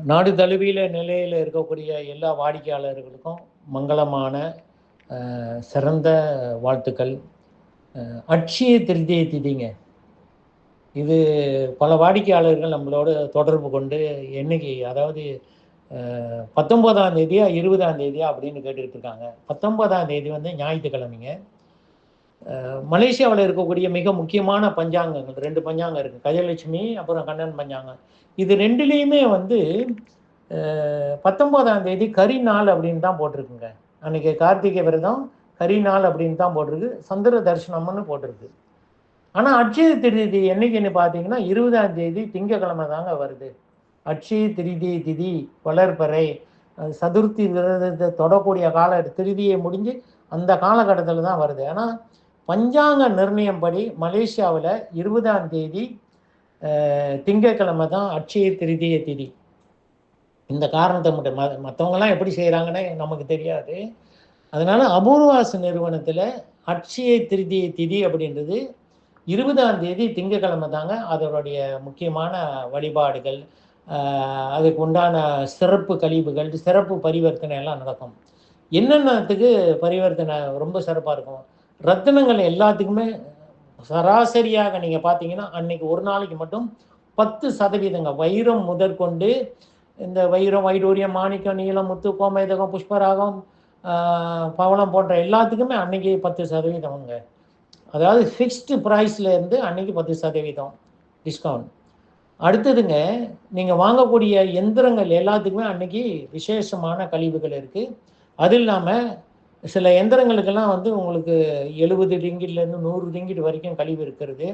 நாடு தழுவிய நிலையில் இருக்கக்கூடிய எல்லா வாடிக்கையாளர்களுக்கும் மங்களமான சிறந்த வாழ்த்துக்கள். அட்சய திருதியை திதிங்க. இது பல வாடிக்கையாளர்கள் நம்மளோட தொடர்பு கொண்டு என்னைக்கு, அதாவது 19ஆம் தேதியா 20ஆம் தேதியா அப்படின்னு கேட்டுக்கிட்டு இருக்காங்க. 19ஆம் தேதி வந்து ஞாயிற்றுக்கிழமைங்க. மலேசியாவில் இருக்கக்கூடிய மிக முக்கியமான பஞ்சாங்கங்கள் 2 பஞ்சாங்கம் இருக்குது. கஜலட்சுமி அப்புறம் கண்ணன் பஞ்சாங்கம். இது 2லேயுமே வந்து 19ஆம் தேதி கரி நாள் அப்படின்னு தான் போட்டிருக்குங்க. அன்றைக்கி கார்த்திகை விரதம் கரி நாள் அப்படின்னு தான் போட்டிருக்கு. சந்திர தரிசனம்னு போட்டிருக்கு. ஆனால் அட்சய திருதி என்னைக்குன்னு பார்த்தீங்கன்னா 20ஆம் தேதி திங்கக்கிழமை தாங்க வருது. அட்சய திருதி திதி வளர்ப்பறை சதுர்த்தி விரதத்தை தொடக்கூடிய கால திருதியை முடிஞ்சு அந்த காலகட்டத்தில் தான் வருது. ஆனால் பஞ்சாங்க நிர்ணயம் படி மலேசியாவில் 20ஆம் தேதி திங்கக்கிழமை தான் அட்சய திருதிய திதி. இந்த காரணத்தை மட்டும் மற்றவங்களாம் எப்படி செய்கிறாங்கன்னு நமக்கு தெரியாது. அதனால் அபூர்வாஸ் நிறுவனத்தில் அட்சய திருதிய திதி அப்படின்றது 20ஆம் தேதி திங்கக்கிழமை தாங்க. அதனுடைய முக்கியமான வழிபாடுகள், அதுக்கு உண்டான சிறப்பு கழிவுகள், சிறப்பு பரிவர்த்தனை எல்லாம் நடக்கும். என்னென்னத்துக்கு பரிவர்த்தனை ரொம்ப சிறப்பாக இருக்கும்? ரத்தினங்கள் எல்லாத்துக்குமே சராசரியாக நீங்கள் பார்த்தீங்கன்னா அன்னைக்கு ஒரு நாளைக்கு மட்டும் 10% வைரம் முதற்கொண்டு இந்த வைரம், வைடூரியம், மாணிக்கம், நீலம், முத்து, கோமேதகம், புஷ்பராகம், பவளம் போன்ற எல்லாத்துக்குமே அன்னைக்கு 10%. அதாவது ஃபிக்ஸ்டு ப்ரைஸ்லேருந்து அன்னைக்கு 10% டிஸ்கவுண்ட். அடுத்ததுங்க, நீங்கள் வாங்கக்கூடிய எந்திரங்கள் எல்லாத்துக்குமே அன்னைக்கு விசேஷமான கழிவுகள் இருக்குது. அது இல்லாமல் சில எந்திரங்களுக்கெல்லாம் வந்து உங்களுக்கு 70 ரிங்கிட்லேருந்து 100 ரிங்கிட் வரைக்கும் கழிவு இருக்கிறது.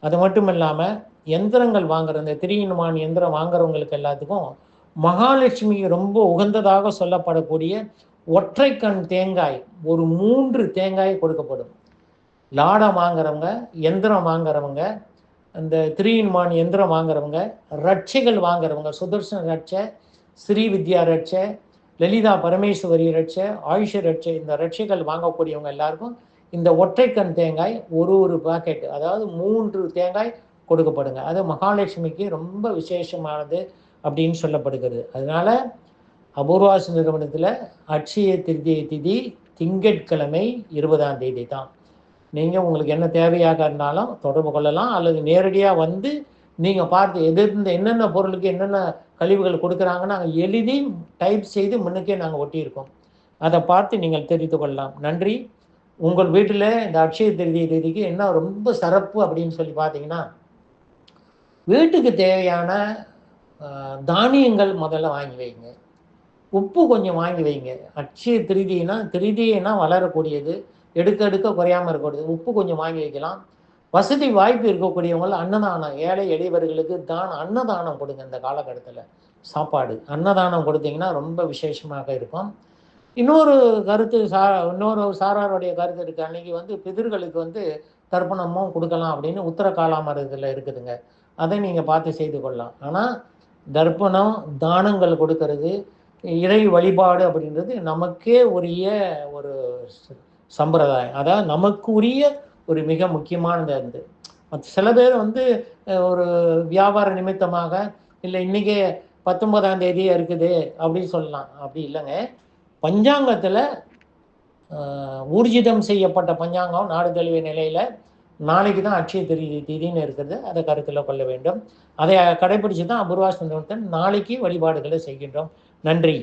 அது மட்டும் இல்லாமல் எந்திரங்கள் வாங்குற இந்த 3-in-1 எந்திரம் வாங்குறவங்களுக்கு எல்லாத்துக்கும் மகாலட்சுமிக்கு ரொம்ப உகந்ததாக சொல்லப்படக்கூடிய ஒற்றைக்கண் தேங்காய் ஒரு 3 தேங்காய் கொடுக்கப்படும். லாடம் வாங்குறவங்க, எந்திரம் வாங்குறவங்க, அந்த 3-in-1 எந்திரம் வாங்குறவங்க, ரட்சைகள் வாங்குறவங்க, சுதர்சன ரட்சை, ஸ்ரீ வித்யா ரட்சை, லலிதா பரமேஸ்வரி ரட்சை, ஆயுஷ ரட்சை, இந்த ரட்சைகள் வாங்கக்கூடியவங்க எல்லாருக்கும் இந்த ஒற்றைக்கண் தேங்காய் ஒரு பாக்கெட், அதாவது 3 தேங்காய் கொடுக்கப்படுங்க. அது மகாலட்சுமிக்கு ரொம்ப விசேஷமானது அப்படின்னு சொல்லப்படுகிறது. அதனால் அபூர்வாஸ் நிறுவனத்தில் அட்சய திருதியை திதி திங்கட்கிழமை 20ஆம் தேதி தான். நீங்கள் உங்களுக்கு என்ன தேவையாக இருந்தாலும் தொடர்பு கொள்ளலாம், அல்லது நேரடியாக வந்து நீங்கள் பார்த்து என்னென்ன பொருளுக்கு என்னென்ன கழிவுகள் கொடுக்குறாங்கன்னு நாங்கள் எழுதி டைப் செய்து முன்னுக்கே நாங்கள் ஒட்டியிருக்கோம். அதை பார்த்து நீங்கள் தெரிந்து கொள்ளலாம். நன்றி. உங்கள் வீட்டில் இந்த அட்சய திருதியை தேதிக்கு என்ன ரொம்ப சிறப்பு அப்படின்னு சொல்லி பார்த்தீங்கன்னா, வீட்டுக்கு தேவையான தானியங்கள் முதல்ல வாங்கி வைங்க. உப்பு கொஞ்சம் வாங்கி வைங்க. அட்சய திருதினா வளரக்கூடியது, எடுக்க குறையாமல் இருக்கக்கூடியது. உப்பு கொஞ்சம் வாங்கி வைக்கலாம். வசதி வாய்ப்பு இருக்கக்கூடியவங்க அன்னதானம், ஏழை எளியவர்களுக்கு அன்னதானம் கொடுங்க. இந்த காலகட்டத்தில் சாப்பாடு அன்னதானம் கொடுத்தீங்கன்னா ரொம்ப விசேஷமாக இருக்கும். இன்னொரு சாராருடைய கருத்து இருக்குது. அன்னைக்கு வந்து பிதர்களுக்கு வந்து தர்ப்பணமும் கொடுக்கலாம் அப்படின்னு உத்தர காலாமரத்தில் இருக்குதுங்க. அதை நீங்கள் பார்த்து செய்து கொள்ளலாம். ஆனால் தர்ப்பணம், தானங்கள் கொடுக்கறது, இறை வழிபாடு அப்படின்றது நமக்கே உரிய ஒரு சம்பிரதாயம். அதாவது நமக்கு உரிய ஒரு மிக முக்கியமானது. சில பேர் வந்து ஒரு வியாபார நிமித்தமாக இல்லை இன்றைக்கே 19ஆம் தேதியே இருக்குது அப்படின்னு சொல்லலாம். அப்படி இல்லைங்க. பஞ்சாங்கத்தில் ஊர்ஜிதம் செய்யப்பட்ட பஞ்சாங்கம் நாடு தழுவிய நிலையில் நாளைக்கு தான் அட்சய திதின்னு இருக்கிறது. அதை கருத்தில் கொள்ள வேண்டும். அதை கடைபிடிச்சு தான் அபூர்வாஸ் நிறுவனத்தின் நாளைக்கு வழிபாடுகளை செய்கின்றோம். நன்றி.